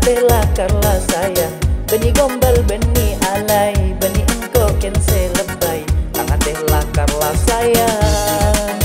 ateh lakarlah sayang. Beni gombal beni alay, beni engkau kense lebay, tang ateh lakarlah sayang.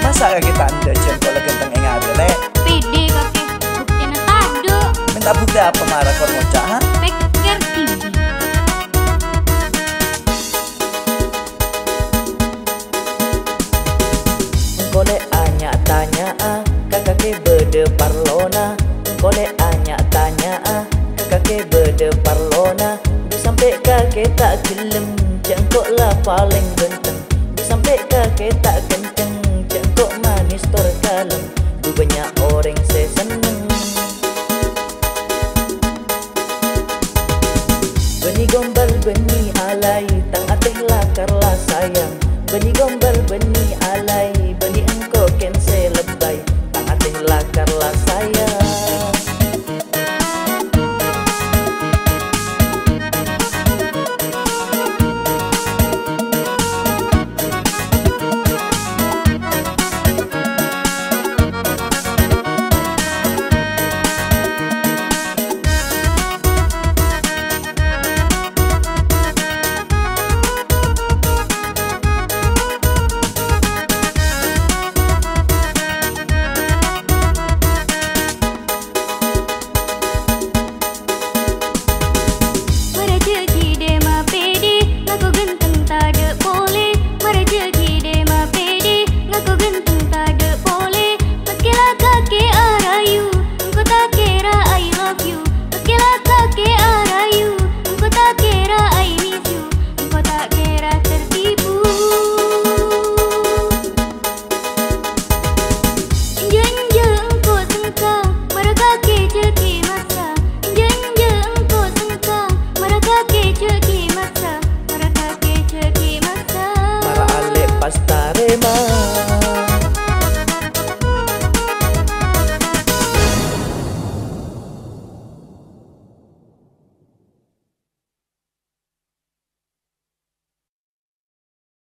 Masa kita anda jempol genteng ing adele? Pede kakek, buktinya tado. Minta bukti apa marah kau ngocak ha? Pikir TV. Kole anya tanya kakak ke bede parlona. Kole anya tanya kakak ke bede parlona. Sampai kakek tak gelem, jangkok lah paling benteng. Sampai kakek tak kenceng, jangkok manis tor kalem. Du banyak orang saya seneng. Beni gombal beni alay, tang ateh lakarlah sayang. Beni gombal beni alay, beni engkau kense lebay, tang ateh lakarlah sayang.